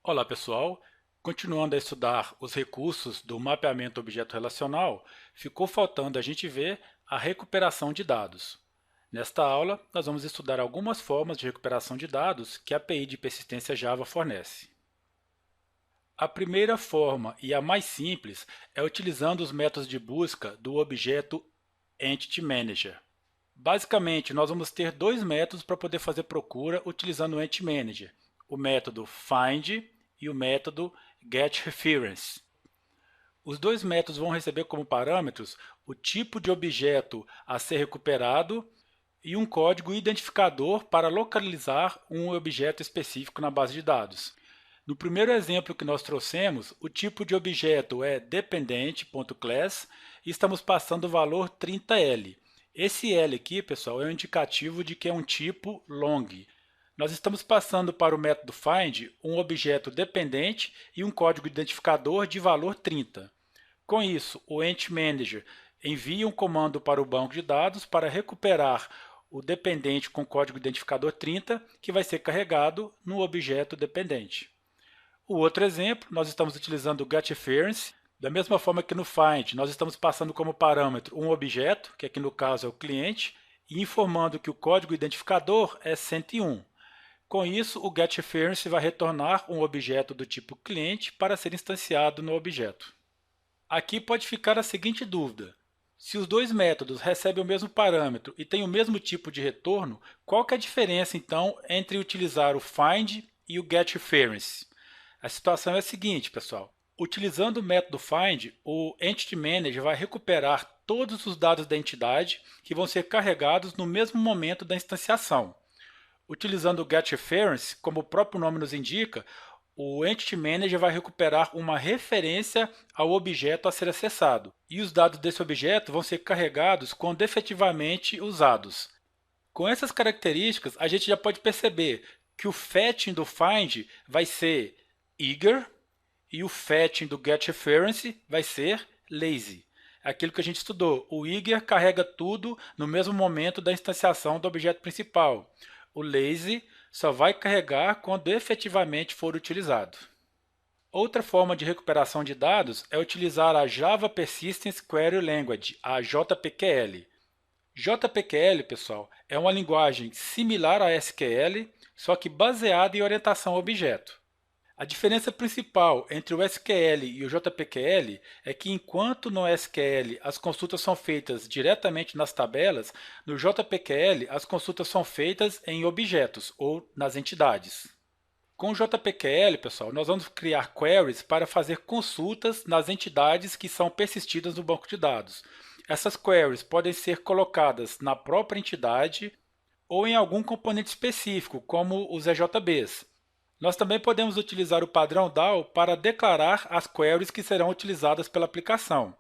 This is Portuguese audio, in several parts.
Olá pessoal, continuando a estudar os recursos do mapeamento objeto relacional, ficou faltando a gente ver a recuperação de dados. Nesta aula, nós vamos estudar algumas formas de recuperação de dados que a API de persistência Java fornece. A primeira forma e a mais simples é utilizando os métodos de busca do objeto Entity Manager. Basicamente, nós vamos ter dois métodos para poder fazer procura utilizando o Entity Manager, o método find e o método getReference. Os dois métodos vão receber como parâmetros o tipo de objeto a ser recuperado e um código identificador para localizar um objeto específico na base de dados. No primeiro exemplo que nós trouxemos, o tipo de objeto é dependente.class e estamos passando o valor 30L. Esse L aqui, pessoal, é um indicativo de que é um tipo long. Nós estamos passando para o método find um objeto dependente e um código identificador de valor 30. Com isso, o Entity Manager envia um comando para o banco de dados para recuperar o dependente com código identificador 30, que vai ser carregado no objeto dependente. O outro exemplo, nós estamos utilizando o getReference, da mesma forma que no find, nós estamos passando como parâmetro um objeto, que aqui no caso é o cliente, e informando que o código identificador é 101. Com isso, o getReference vai retornar um objeto do tipo cliente para ser instanciado no objeto. Aqui pode ficar a seguinte dúvida: se os dois métodos recebem o mesmo parâmetro e têm o mesmo tipo de retorno, qual que é a diferença então entre utilizar o find e o getReference? A situação é a seguinte, pessoal. Utilizando o método find, o Entity Manager vai recuperar todos os dados da entidade que vão ser carregados no mesmo momento da instanciação. Utilizando o getReference, como o próprio nome nos indica, o Entity Manager vai recuperar uma referência ao objeto a ser acessado, e os dados desse objeto vão ser carregados quando efetivamente usados. Com essas características, a gente já pode perceber que o fetching do find vai ser eager e o fetching do getReference vai ser lazy. É aquilo que a gente estudou. O eager carrega tudo no mesmo momento da instanciação do objeto principal. O lazy só vai carregar quando efetivamente for utilizado. Outra forma de recuperação de dados é utilizar a Java Persistence Query Language, a JPQL. JPQL, pessoal, é uma linguagem similar à SQL, só que baseada em orientação a objeto. A diferença principal entre o SQL e o JPQL é que, enquanto no SQL as consultas são feitas diretamente nas tabelas, no JPQL as consultas são feitas em objetos ou nas entidades. Com o JPQL, pessoal, nós vamos criar queries para fazer consultas nas entidades que são persistidas no banco de dados. Essas queries podem ser colocadas na própria entidade ou em algum componente específico, como os EJBs. Nós também podemos utilizar o padrão DAO para declarar as queries que serão utilizadas pela aplicação.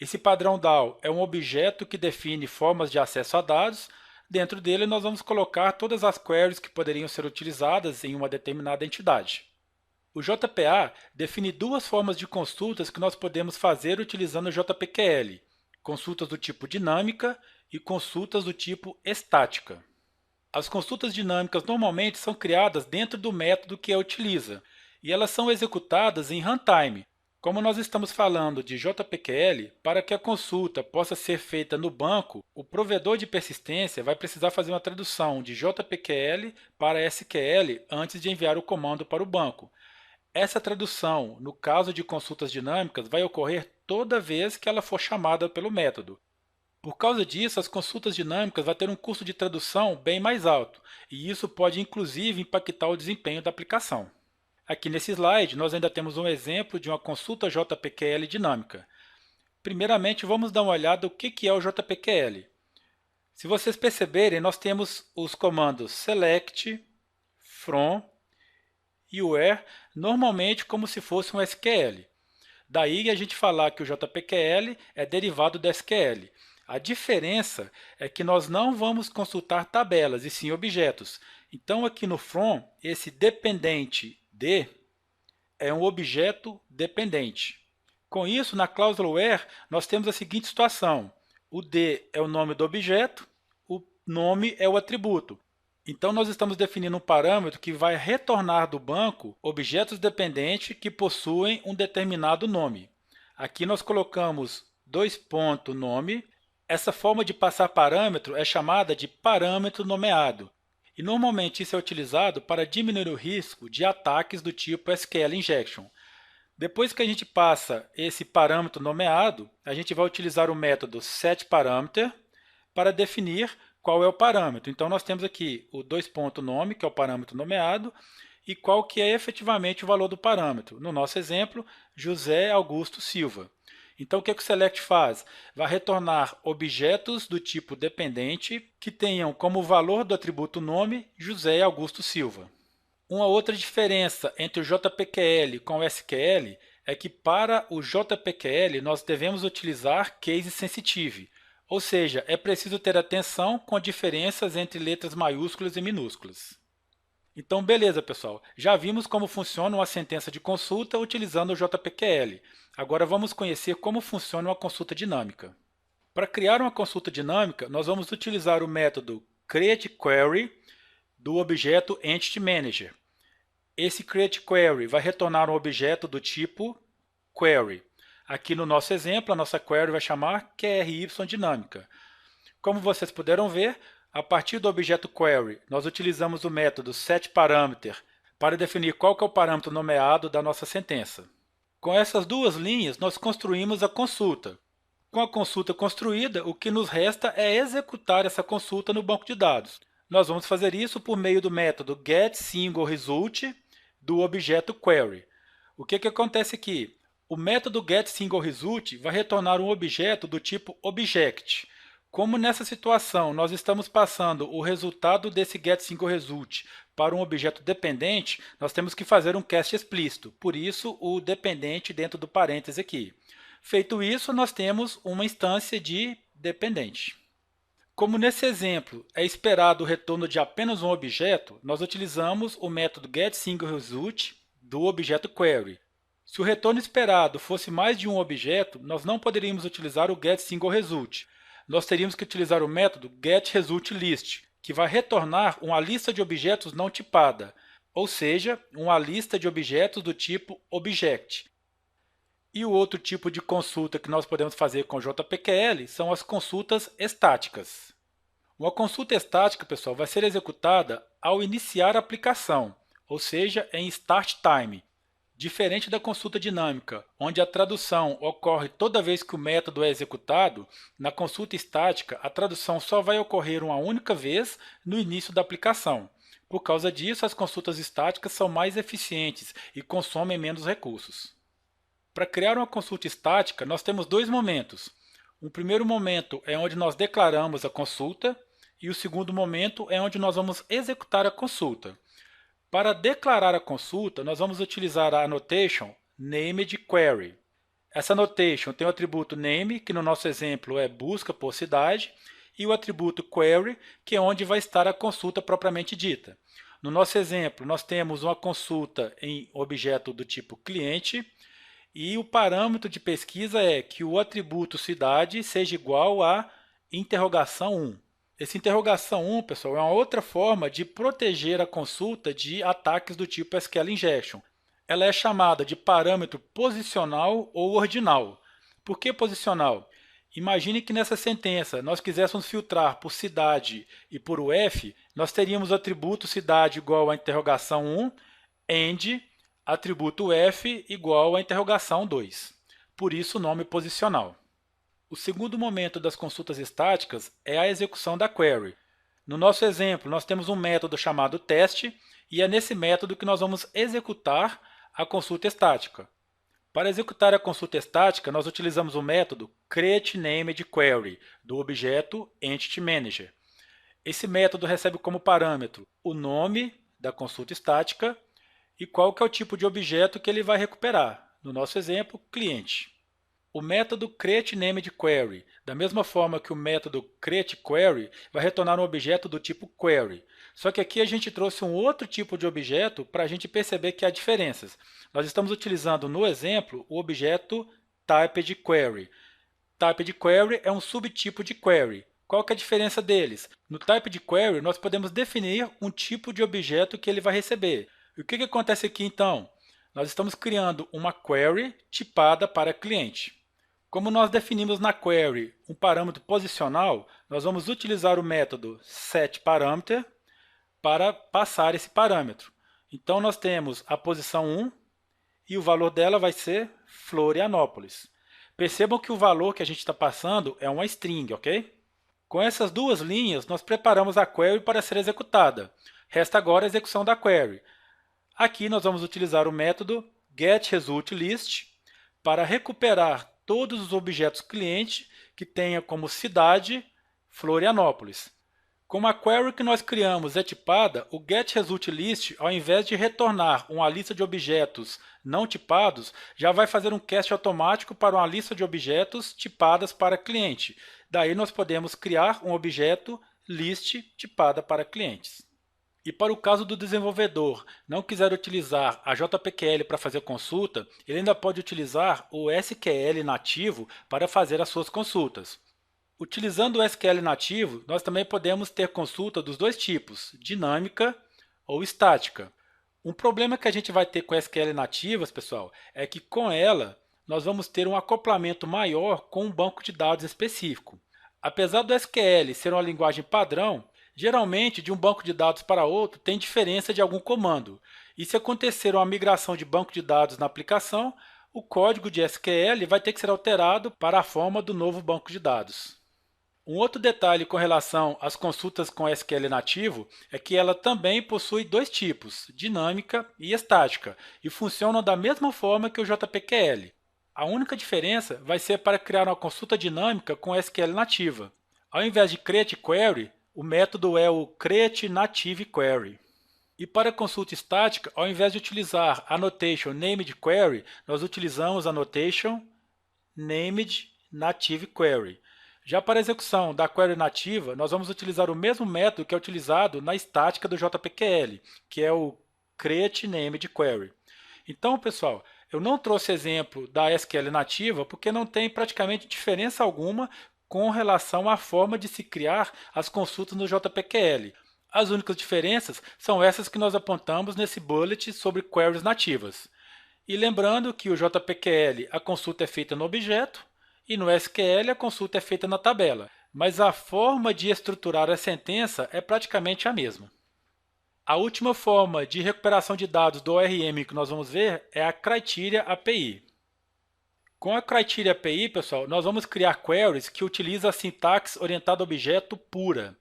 Esse padrão DAO é um objeto que define formas de acesso a dados. Dentro dele, nós vamos colocar todas as queries que poderiam ser utilizadas em uma determinada entidade. O JPA define duas formas de consultas que nós podemos fazer utilizando o JPQL: consultas do tipo dinâmica e consultas do tipo estática. As consultas dinâmicas normalmente são criadas dentro do método que a utiliza, e elas são executadas em runtime. Como nós estamos falando de JPQL, para que a consulta possa ser feita no banco, o provedor de persistência vai precisar fazer uma tradução de JPQL para SQL antes de enviar o comando para o banco. Essa tradução, no caso de consultas dinâmicas, vai ocorrer toda vez que ela for chamada pelo método. Por causa disso, as consultas dinâmicas vão ter um custo de tradução bem mais alto, e isso pode inclusive impactar o desempenho da aplicação. Aqui nesse slide, nós ainda temos um exemplo de uma consulta JPQL dinâmica. Primeiramente, vamos dar uma olhada no que é o JPQL. Se vocês perceberem, nós temos os comandos select, from e where, normalmente como se fosse um SQL. Daí a gente falar que o JPQL é derivado do SQL. A diferença é que nós não vamos consultar tabelas, e sim objetos. Então, aqui no from, esse dependente de é um objeto dependente. Com isso, na cláusula where, nós temos a seguinte situação: o D é o nome do objeto, o nome é o atributo. Então, nós estamos definindo um parâmetro que vai retornar do banco objetos dependentes que possuem um determinado nome. Aqui nós colocamos dois pontos nome. Essa forma de passar parâmetro é chamada de parâmetro nomeado. E normalmente isso é utilizado para diminuir o risco de ataques do tipo SQL injection. Depois que a gente passa esse parâmetro nomeado, a gente vai utilizar o método setParameter para definir qual é o parâmetro. Então, nós temos aqui o dois ponto nome, que é o parâmetro nomeado, e qual que é efetivamente o valor do parâmetro. No nosso exemplo, José Augusto Silva. Então, o que o select faz? Vai retornar objetos do tipo dependente que tenham como valor do atributo nome José Augusto Silva. Uma outra diferença entre o JPQL com o SQL é que para o JPQL nós devemos utilizar case sensitive, ou seja, é preciso ter atenção com diferenças entre letras maiúsculas e minúsculas. Então, beleza, pessoal. Já vimos como funciona uma sentença de consulta utilizando o JPQL. Agora vamos conhecer como funciona uma consulta dinâmica. Para criar uma consulta dinâmica, nós vamos utilizar o método createQuery do objeto EntityManager. Esse createQuery vai retornar um objeto do tipo query. Aqui no nosso exemplo, a nossa query vai chamar QRYDinâmica. Como vocês puderam ver, a partir do objeto query, nós utilizamos o método setParameter para definir qual que é o parâmetro nomeado da nossa sentença. Com essas duas linhas, nós construímos a consulta. Com a consulta construída, o que nos resta é executar essa consulta no banco de dados. Nós vamos fazer isso por meio do método getSingleResult do objeto query. O que acontece aqui? O método getSingleResult vai retornar um objeto do tipo object. Como nessa situação nós estamos passando o resultado desse getSingleResult para um objeto dependente, nós temos que fazer um cast explícito, por isso o dependente dentro do parêntese aqui. Feito isso, nós temos uma instância de dependente. Como nesse exemplo é esperado o retorno de apenas um objeto, nós utilizamos o método getSingleResult do objeto query. Se o retorno esperado fosse mais de um objeto, nós não poderíamos utilizar o getSingleResult. Nós teríamos que utilizar o método getResultList, que vai retornar uma lista de objetos não tipada, ou seja, uma lista de objetos do tipo object. E o outro tipo de consulta que nós podemos fazer com JPQL são as consultas estáticas. Uma consulta estática, pessoal, vai ser executada ao iniciar a aplicação, ou seja, em start time, diferente da consulta dinâmica, onde a tradução ocorre toda vez que o método é executado. Na consulta estática, a tradução só vai ocorrer uma única vez no início da aplicação. Por causa disso, as consultas estáticas são mais eficientes e consomem menos recursos. Para criar uma consulta estática, nós temos dois momentos. O primeiro momento é onde nós declaramos a consulta e o segundo momento é onde nós vamos executar a consulta. Para declarar a consulta, nós vamos utilizar a annotation NamedQuery. Essa annotation tem o atributo name, que no nosso exemplo é busca por cidade, e o atributo query, que é onde vai estar a consulta propriamente dita. No nosso exemplo, nós temos uma consulta em objeto do tipo cliente, e o parâmetro de pesquisa é que o atributo cidade seja igual a interrogação 1. Esse interrogação 1, pessoal, é uma outra forma de proteger a consulta de ataques do tipo SQL injection. Ela é chamada de parâmetro posicional ou ordinal. Por que posicional? Imagine que nessa sentença nós quiséssemos filtrar por cidade e por UF, nós teríamos o atributo cidade igual a interrogação 1, and atributo f igual a interrogação 2. Por isso o nome posicional. O segundo momento das consultas estáticas é a execução da query. No nosso exemplo, nós temos um método chamado teste, e é nesse método que nós vamos executar a consulta estática. Para executar a consulta estática, nós utilizamos o método createNamedQuery do objeto EntityManager. Esse método recebe como parâmetro o nome da consulta estática e qual que é o tipo de objeto que ele vai recuperar. No nosso exemplo, cliente. O método createNamedQuery, da mesma forma que o método createQuery, vai retornar um objeto do tipo query. Só que aqui a gente trouxe um outro tipo de objeto para a gente perceber que há diferenças. Nós estamos utilizando no exemplo o objeto TypedQuery. TypedQuery é um subtipo de query. Qual que é a diferença deles? No type de query, nós podemos definir um tipo de objeto que ele vai receber. E o que acontece aqui então? Nós estamos criando uma query tipada para cliente. Como nós definimos na query um parâmetro posicional, nós vamos utilizar o método setParameter para passar esse parâmetro. Então, nós temos a posição 1 e o valor dela vai ser Florianópolis. Percebam que o valor que a gente está passando é uma string, ok? Com essas duas linhas, nós preparamos a query para ser executada. Resta agora a execução da query. Aqui nós vamos utilizar o método getResultList para recuperar todos os objetos cliente que tenha como cidade Florianópolis. Como a query que nós criamos é tipada, o getResultList, ao invés de retornar uma lista de objetos não tipados, já vai fazer um cast automático para uma lista de objetos tipadas para cliente. Daí nós podemos criar um objeto list tipada para clientes. E para o caso do desenvolvedor não quiser utilizar a JPQL para fazer consulta, ele ainda pode utilizar o SQL nativo para fazer as suas consultas. Utilizando o SQL nativo, nós também podemos ter consulta dos dois tipos, dinâmica ou estática. Um problema que a gente vai ter com SQL nativas, pessoal, é que com ela nós vamos ter um acoplamento maior com um banco de dados específico. Apesar do SQL ser uma linguagem padrão, geralmente de um banco de dados para outro tem diferença de algum comando. E se acontecer uma migração de banco de dados na aplicação, o código de SQL vai ter que ser alterado para a forma do novo banco de dados. Um outro detalhe com relação às consultas com SQL nativo é que ela também possui dois tipos, dinâmica e estática, e funcionam da mesma forma que o JPQL. A única diferença vai ser para criar uma consulta dinâmica com SQL nativa. Ao invés de createQuery, o método é o createNativeQuery. E para consulta estática, ao invés de utilizar a notation namedQuery, nós utilizamos a notation namedNativeQuery. Já para a execução da query nativa, nós vamos utilizar o mesmo método que é utilizado na estática do JPQL, que é o createNamedQuery. Então, pessoal, eu não trouxe exemplo da SQL nativa porque não tem praticamente diferença alguma com relação à forma de se criar as consultas no JPQL. As únicas diferenças são essas que nós apontamos nesse bullet sobre queries nativas. E lembrando que o JPQL, a consulta é feita no objeto, e no SQL a consulta é feita na tabela, mas a forma de estruturar a sentença é praticamente a mesma. A última forma de recuperação de dados do ORM que nós vamos ver é a Criteria API. Com a Criteria API, pessoal, nós vamos criar queries que utilizam a sintaxe orientada a objeto pura.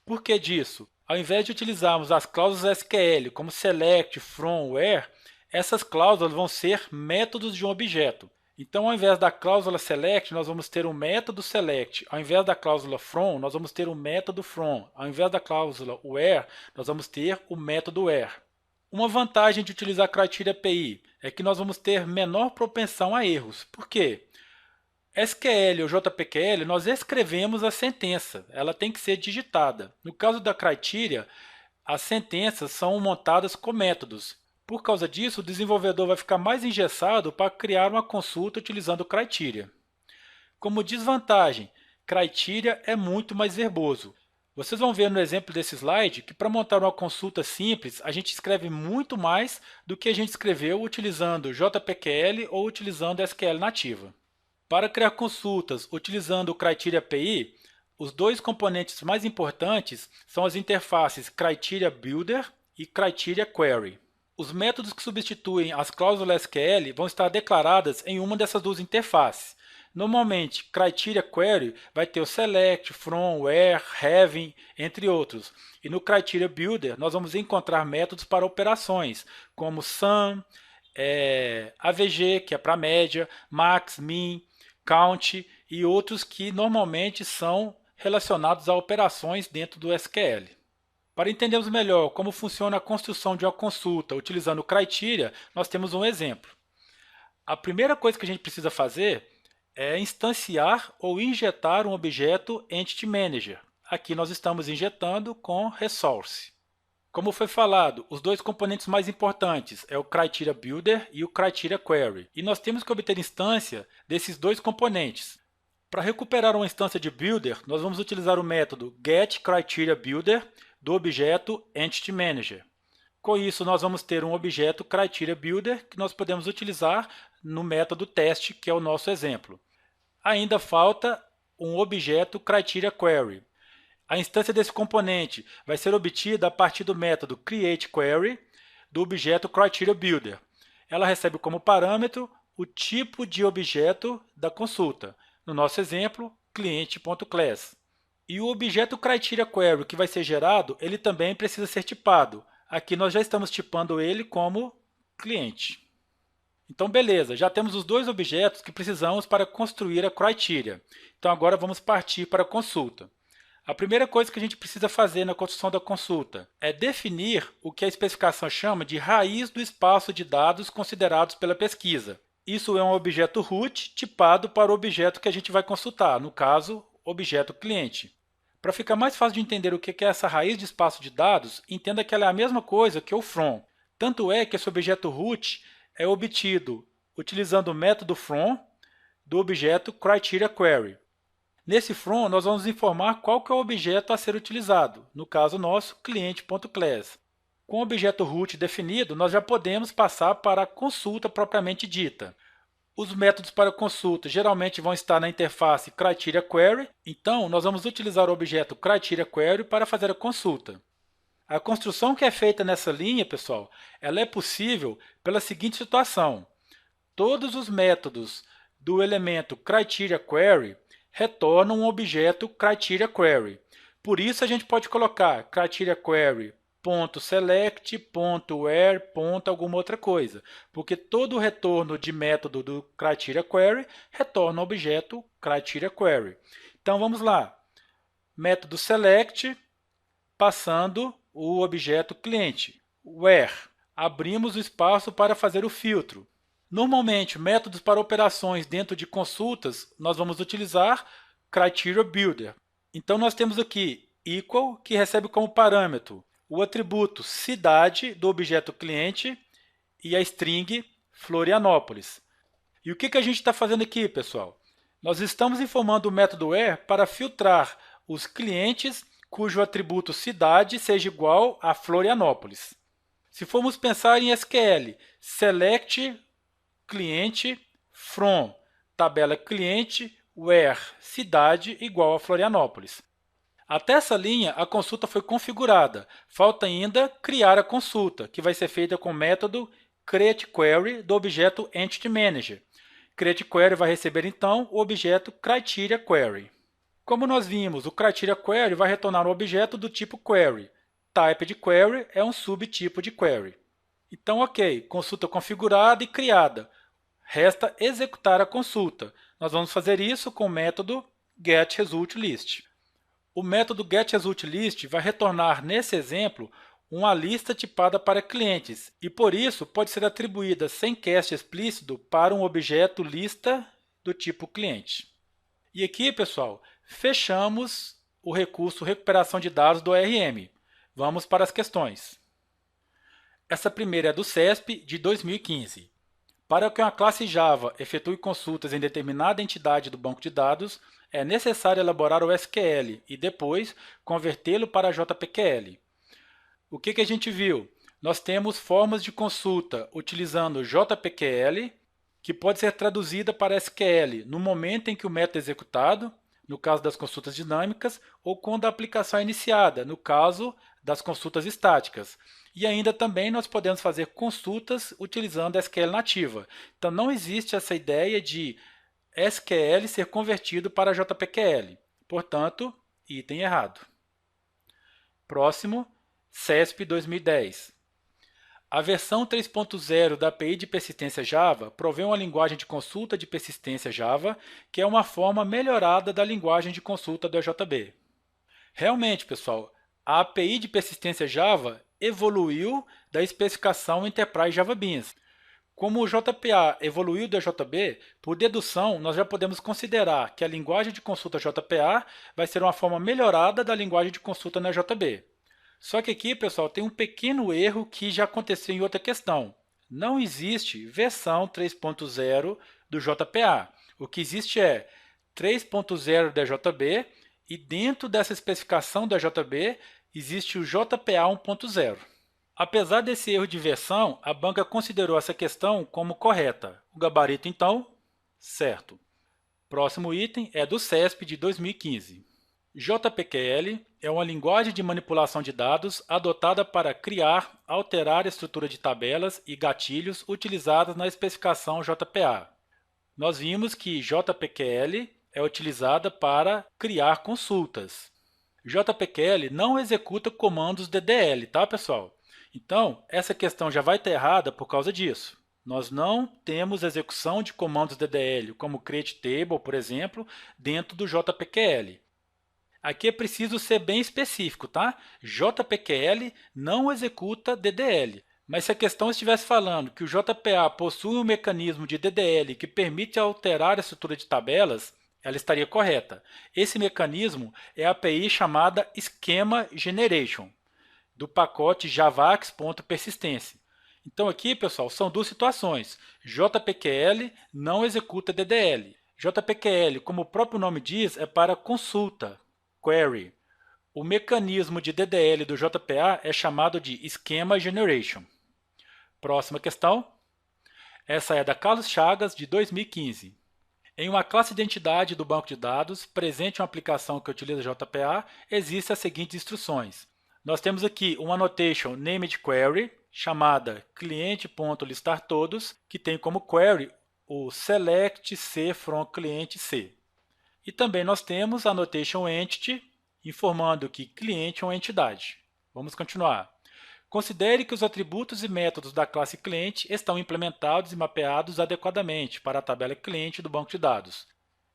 Por que disso? Ao invés de utilizarmos as cláusulas SQL como select, from, where, essas cláusulas vão ser métodos de um objeto. Então, ao invés da cláusula select, nós vamos ter um método select. Ao invés da cláusula from, nós vamos ter um método from. Ao invés da cláusula where, nós vamos ter o método where. Uma vantagem de utilizar a Criteria API é que nós vamos ter menor propensão a erros. Por quê? SQL ou JPQL, nós escrevemos a sentença. Ela tem que ser digitada. No caso da Criteria, as sentenças são montadas com métodos. Por causa disso, o desenvolvedor vai ficar mais engessado para criar uma consulta utilizando o Criteria. Como desvantagem, Criteria é muito mais verboso. Vocês vão ver no exemplo desse slide que para montar uma consulta simples, a gente escreve muito mais do que a gente escreveu utilizando JPQL ou utilizando SQL nativa. Para criar consultas utilizando o Criteria API, os dois componentes mais importantes são as interfaces Criteria Builder e Criteria Query. Os métodos que substituem as cláusulas SQL vão estar declaradas em uma dessas duas interfaces. Normalmente, Criteria Query vai ter o select, from, where, having, entre outros. E no Criteria Builder, nós vamos encontrar métodos para operações, como sum, AVG, que é para média, max, min, count e outros que normalmente são relacionados a operações dentro do SQL. Para entendermos melhor como funciona a construção de uma consulta utilizando o Criteria, nós temos um exemplo. A primeira coisa que a gente precisa fazer é instanciar ou injetar um objeto Entity Manager. Aqui nós estamos injetando com Resource. Como foi falado, os dois componentes mais importantes é o Criteria Builder e o Criteria Query. E nós temos que obter instância desses dois componentes. Para recuperar uma instância de Builder, nós vamos utilizar o método getCriteriaBuilder do objeto EntityManager. Com isso, nós vamos ter um objeto CriteriaBuilder que nós podemos utilizar no método teste, que é o nosso exemplo. Ainda falta um objeto CriteriaQuery. A instância desse componente vai ser obtida a partir do método createQuery do objeto CriteriaBuilder. Ela recebe como parâmetro o tipo de objeto da consulta. No nosso exemplo, cliente.class. E o objeto CriteriaQuery que vai ser gerado, ele também precisa ser tipado. Aqui nós já estamos tipando ele como cliente. Então, beleza, já temos os dois objetos que precisamos para construir a criteria. Então, agora vamos partir para a consulta. A primeira coisa que a gente precisa fazer na construção da consulta é definir o que a especificação chama de raiz do espaço de dados considerados pela pesquisa. Isso é um objeto root tipado para o objeto que a gente vai consultar, no caso, objeto cliente. Para ficar mais fácil de entender o que é essa raiz de espaço de dados, entenda que ela é a mesma coisa que o from. Tanto é que esse objeto root é obtido utilizando o método from do objeto CriteriaQuery. Nesse from, nós vamos informar qual que é o objeto a ser utilizado, no caso nosso, cliente.class. Com o objeto root definido, nós já podemos passar para a consulta propriamente dita. Os métodos para consulta geralmente vão estar na interface CriteriaQuery, então nós vamos utilizar o objeto CriteriaQuery para fazer a consulta. A construção que é feita nessa linha, pessoal, ela é possível pela seguinte situação. Todos os métodos do elemento CriteriaQuery retornam um objeto CriteriaQuery. Por isso, a gente pode colocar CriteriaQuery.select.where. alguma outra coisa, porque todo o retorno de método do CriteriaQuery retorna o objeto CriteriaQuery. Então, vamos lá. Método select, passando o objeto cliente. Where, abrimos o espaço para fazer o filtro. Normalmente, métodos para operações dentro de consultas, nós vamos utilizar CriteriaBuilder. Então, nós temos aqui equal, que recebe como parâmetro o atributo cidade do objeto cliente e a string Florianópolis. E o que a gente está fazendo aqui, pessoal? Nós estamos informando o método where para filtrar os clientes cujo atributo cidade seja igual a Florianópolis. Se formos pensar em SQL, select cliente from tabela cliente where cidade igual a Florianópolis. Até essa linha, a consulta foi configurada. Falta ainda criar a consulta, que vai ser feita com o método createQuery do objeto EntityManager. CreateQuery vai receber, então, o objeto CriteriaQuery. Como nós vimos, o CriteriaQuery vai retornar um objeto do tipo query. Type de query é um subtipo de query. Então, ok, consulta configurada e criada. Resta executar a consulta. Nós vamos fazer isso com o método getResultList. O método getResultList vai retornar, nesse exemplo, uma lista tipada para clientes e, por isso, pode ser atribuída sem cast explícito para um objeto lista do tipo cliente. E aqui, pessoal, fechamos o recurso recuperação de dados do ORM. Vamos para as questões. Essa primeira é do CESP de 2015. Para que uma classe Java efetue consultas em determinada entidade do banco de dados, é necessário elaborar o SQL e depois convertê-lo para JPQL. O que a gente viu? Nós temos formas de consulta utilizando JPQL, que pode ser traduzida para SQL no momento em que o método é executado, no caso das consultas dinâmicas, ou quando a aplicação é iniciada, no caso das consultas estáticas. E ainda também nós podemos fazer consultas utilizando SQL nativa. Então não existe essa ideia de SQL ser convertido para JPQL. Portanto, item errado. Próximo, CESP 2010. A versão 3.0 da API de persistência Java provê uma linguagem de consulta de persistência Java, que é uma forma melhorada da linguagem de consulta do EJB. Realmente, pessoal, a API de persistência Java evoluiu da especificação Enterprise Java Beans. Como o JPA evoluiu do EJB, por dedução, nós já podemos considerar que a linguagem de consulta JPA vai ser uma forma melhorada da linguagem de consulta no EJB. Só que aqui, pessoal, tem um pequeno erro que já aconteceu em outra questão. Não existe versão 3.0 do JPA. O que existe é 3.0 DJB e dentro dessa especificação da JB existe o JPA 1.0. Apesar desse erro de versão, a banca considerou essa questão como correta. O gabarito, então, certo. Próximo item é do CESP de 2015. JPQL é uma linguagem de manipulação de dados adotada para criar, alterar a estrutura de tabelas e gatilhos utilizadas na especificação JPA. Nós vimos que JPQL é utilizada para criar consultas. JPQL não executa comandos DDL, tá, pessoal? Então, essa questão já vai estar errada por causa disso. Nós não temos execução de comandos DDL, como createTable, por exemplo, dentro do JPQL. Aqui é preciso ser bem específico, tá? JPQL não executa DDL. Mas se a questão estivesse falando que o JPA possui um mecanismo de DDL que permite alterar a estrutura de tabelas, ela estaria correta. Esse mecanismo é a API chamada Schema Generation, do pacote javax.persistence. Então aqui, pessoal, são duas situações. JPQL não executa DDL. JPQL, como o próprio nome diz, é para consulta, query. O mecanismo de DDL do JPA é chamado de Schema Generation. Próxima questão. Essa é da Carlos Chagas, de 2015. Em uma classe de identidade do banco de dados, presente em uma aplicação que utiliza JPA, existem as seguintes instruções. Nós temos aqui uma annotation named query, chamada cliente.listartodos, que tem como query o select C from cliente C. E também nós temos a annotation entity, informando que cliente é uma entidade. Vamos continuar. Considere que os atributos e métodos da classe cliente estão implementados e mapeados adequadamente para a tabela cliente do banco de dados.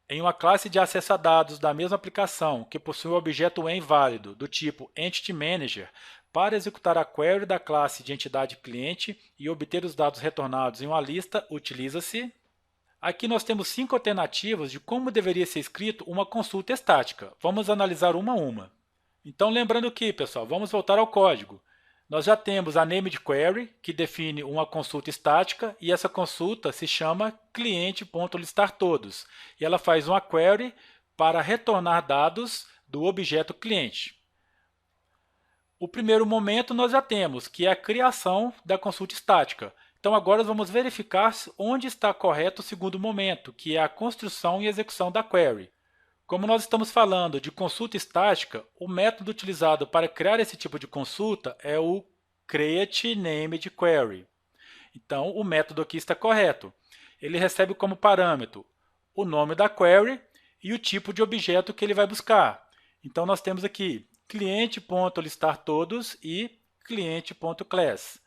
Em uma classe de acesso a dados da mesma aplicação que possui um objeto em válido do tipo Entity Manager, para executar a query da classe de entidade cliente e obter os dados retornados em uma lista, utiliza-se. Aqui nós temos 5 alternativas de como deveria ser escrito uma consulta estática. Vamos analisar uma a uma. Então, lembrando que, pessoal, vamos voltar ao código. Nós já temos a named query, que define uma consulta estática, e essa consulta se chama cliente.listartodos. E ela faz uma query para retornar dados do objeto cliente. O primeiro momento nós já temos, que é a criação da consulta estática. Então agora vamos verificar onde está correto o segundo momento, que é a construção e execução da query. Como nós estamos falando de consulta estática, o método utilizado para criar esse tipo de consulta é o createNamedQuery. Então, o método aqui está correto. Ele recebe como parâmetro o nome da query e o tipo de objeto que ele vai buscar. Então, nós temos aqui cliente.listartodos e cliente.class.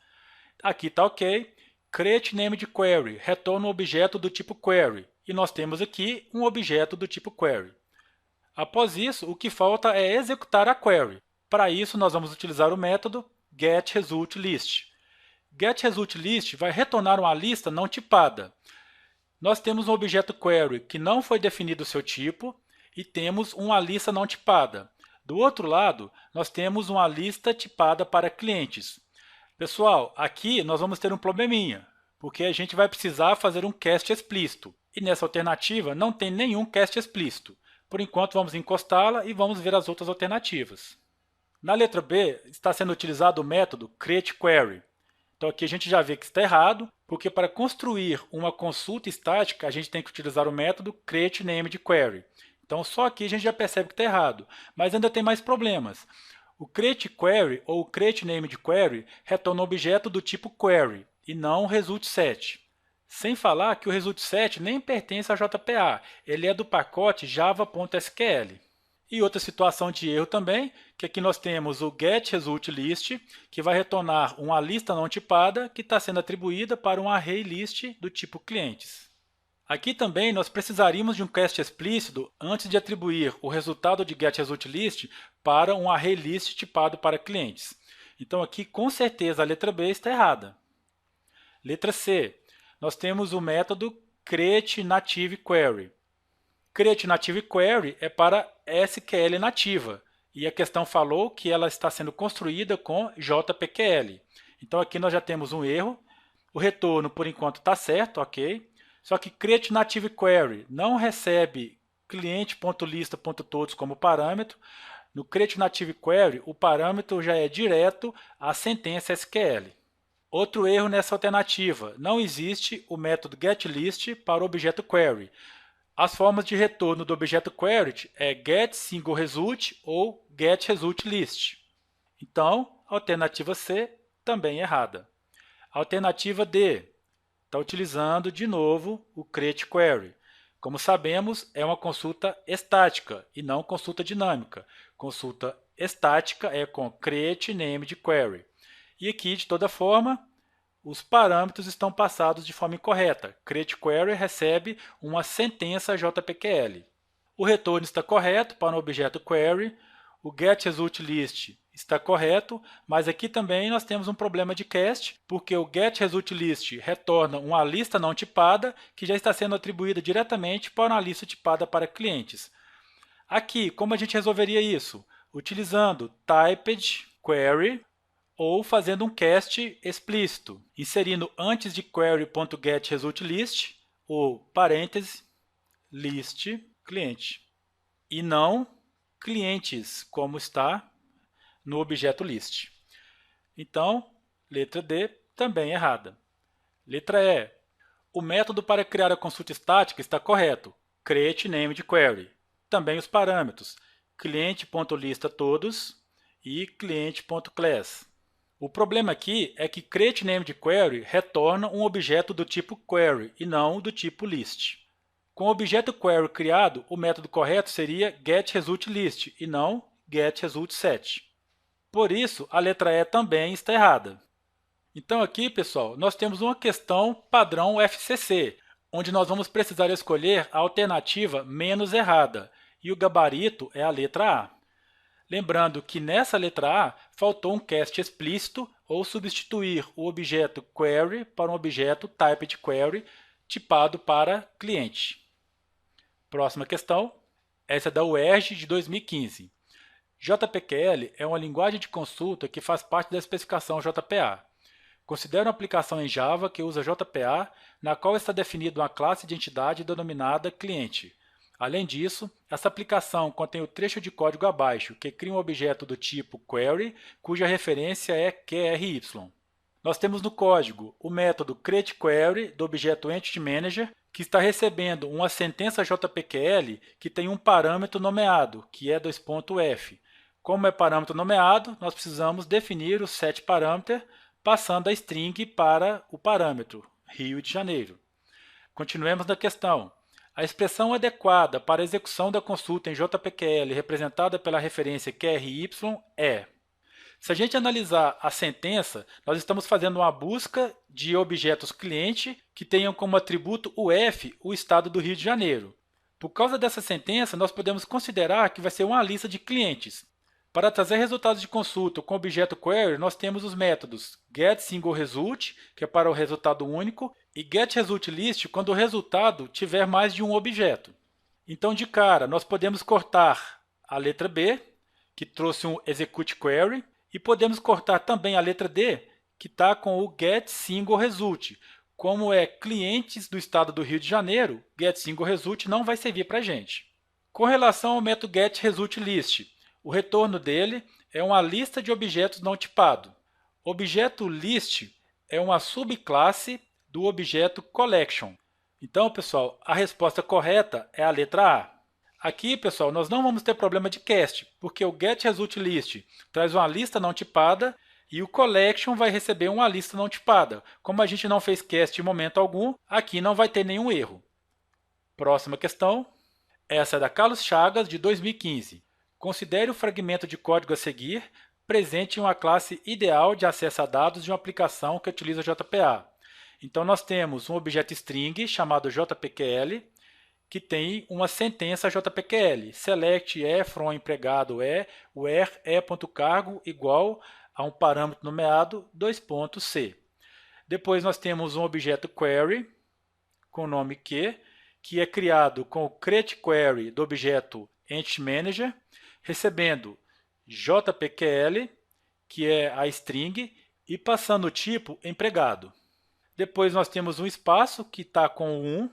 Aqui está ok. createNamedQuery retorna um objeto do tipo query. E nós temos aqui um objeto do tipo query. Após isso, o que falta é executar a query. Para isso, nós vamos utilizar o método getResultList. GetResultList vai retornar uma lista não tipada. Nós temos um objeto query que não foi definido o seu tipo e temos uma lista não tipada. Do outro lado, nós temos uma lista tipada para clientes. Pessoal, aqui nós vamos ter um probleminha, porque a gente vai precisar fazer um cast explícito. E nessa alternativa não tem nenhum cast explícito. Por enquanto, vamos encostá-la e vamos ver as outras alternativas. Na letra B, está sendo utilizado o método createQuery. Então, aqui a gente já vê que está errado, porque para construir uma consulta estática, a gente tem que utilizar o método createNamedQuery. Então, só aqui a gente já percebe que está errado. Mas ainda tem mais problemas. O createQuery ou createNamedQuery retorna um objeto do tipo query e não o result_set. Sem falar que o result_set nem pertence a JPA, ele é do pacote java.sql. E outra situação de erro também, que aqui nós temos o getResultList, que vai retornar uma lista não tipada que está sendo atribuída para um ArrayList do tipo clientes. Aqui também nós precisaríamos de um cast explícito antes de atribuir o resultado de getResultList para um ArrayList tipado para clientes. Então aqui com certeza a letra B está errada. Letra C. Nós temos o método createNativeQuery. createNativeQuery é para SQL nativa, e a questão falou que ela está sendo construída com JPQL. Então aqui nós já temos um erro, o retorno por enquanto está certo, ok? Só que createNativeQuery não recebe cliente.lista.todos como parâmetro. No Create Native Query, o parâmetro já é direto à sentença SQL. Outro erro nessa alternativa, não existe o método getList para o objeto query. As formas de retorno do objeto query é getSingleResult ou getResultList. Então, a alternativa C também é errada. A alternativa D está utilizando de novo o Create Query. Como sabemos, é uma consulta estática e não consulta dinâmica. Consulta estática é com Create Named Query. E aqui, de toda forma, os parâmetros estão passados de forma incorreta. Create Query recebe uma sentença JPQL. O retorno está correto para o objeto query. O getResultList está correto, mas aqui também nós temos um problema de cast, porque o getResultList retorna uma lista não tipada que já está sendo atribuída diretamente para uma lista tipada para clientes. Aqui, como a gente resolveria isso? Utilizando typed query ou fazendo um cast explícito, inserindo antes de query.getResultList o parêntese list cliente e não clientes, como está no objeto list. Então, letra D também errada. Letra E. O método para criar a consulta estática está correto. Create Named Query. Também os parâmetros cliente.lista_todos e cliente.class. O problema aqui é que Create Named Query retorna um objeto do tipo query e não do tipo list. Com o objeto query criado, o método correto seria getResultList e não getResultSet. Por isso, a letra E também está errada. Então aqui, pessoal, nós temos uma questão padrão FCC, onde nós vamos precisar escolher a alternativa menos errada, e o gabarito é a letra A. Lembrando que nessa letra A faltou um cast explícito ou substituir o objeto query para um objeto typed query tipado para cliente. Próxima questão, essa é da UERJ de 2015. JPQL é uma linguagem de consulta que faz parte da especificação JPA. Considera uma aplicação em Java que usa JPA, na qual está definida uma classe de entidade denominada cliente. Além disso, essa aplicação contém o trecho de código abaixo, que cria um objeto do tipo query, cuja referência é QRY. Nós temos no código o método createQuery do objeto EntityManager, que está recebendo uma sentença JPQL que tem um parâmetro nomeado, que é $f. Como é parâmetro nomeado, nós precisamos definir o setParameter, passando a string para o parâmetro, Rio de Janeiro. Continuemos na questão. A expressão adequada para a execução da consulta em JPQL representada pela referência QRY é... Se a gente analisar a sentença, nós estamos fazendo uma busca de objetos cliente que tenham como atributo o F, o estado do Rio de Janeiro. Por causa dessa sentença, nós podemos considerar que vai ser uma lista de clientes. Para trazer resultados de consulta com objeto query, nós temos os métodos getSingleResult, que é para o resultado único, e getResultList quando o resultado tiver mais de um objeto. Então, de cara, nós podemos cortar a letra B, que trouxe um executeQuery, e podemos cortar também a letra D, que está com o getSingleResult. Como é clientes do estado do Rio de Janeiro, getSingleResult não vai servir para a gente. Com relação ao método getResultList, o retorno dele é uma lista de objetos não tipado. Objeto list é uma subclasse do objeto collection. Então, pessoal, a resposta correta é a letra A. Aqui, pessoal, nós não vamos ter problema de cast, porque o getResultList traz uma lista não tipada e o collection vai receber uma lista não tipada. Como a gente não fez cast em momento algum, aqui não vai ter nenhum erro. Próxima questão. Essa é da Carlos Chagas, de 2015. Considere o fragmento de código a seguir presente em uma classe ideal de acesso a dados de uma aplicação que utiliza JPA. Então, nós temos um objeto string chamado JPQL, que tem uma sentença JPQL. Select E from empregado E, where E.cargo igual a um parâmetro nomeado $C. Depois nós temos um objeto query com o nome que é criado com o createQuery do objeto EntityManager, recebendo JPQL, que é a string, e passando o tipo empregado. Depois nós temos um espaço que está com o 1,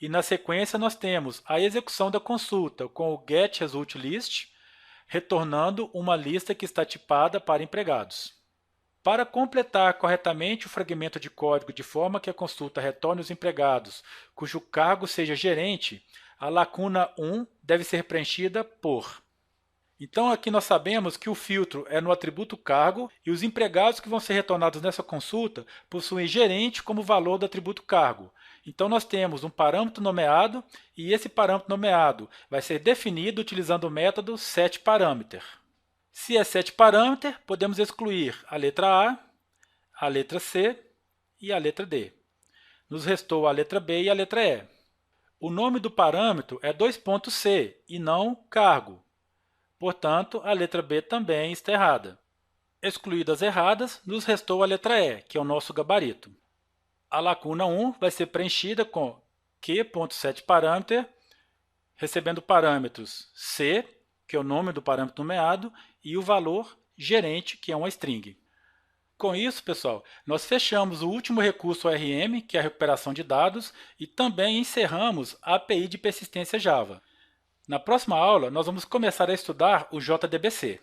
E na sequência nós temos a execução da consulta com o getResultList, retornando uma lista que está tipada para empregados. Para completar corretamente o fragmento de código de forma que a consulta retorne os empregados cujo cargo seja gerente, a lacuna 1 deve ser preenchida por. Então aqui nós sabemos que o filtro é no atributo cargo e os empregados que vão ser retornados nessa consulta possuem gerente como valor do atributo cargo. Então nós temos um parâmetro nomeado e esse parâmetro nomeado vai ser definido utilizando o método setParameter. Se é setParameter, podemos excluir a letra A letra C e a letra D. Nos restou a letra B e a letra E. O nome do parâmetro é 2.c e não cargo. Portanto, a letra B também está errada. Excluídas erradas, nos restou a letra E, que é o nosso gabarito. A lacuna 1 vai ser preenchida com q.setParameter, recebendo parâmetros C, que é o nome do parâmetro nomeado, e o valor gerente, que é uma string. Com isso, pessoal, nós fechamos o último recurso ORM, que é a recuperação de dados, e também encerramos a API de persistência Java. Na próxima aula, nós vamos começar a estudar o JDBC.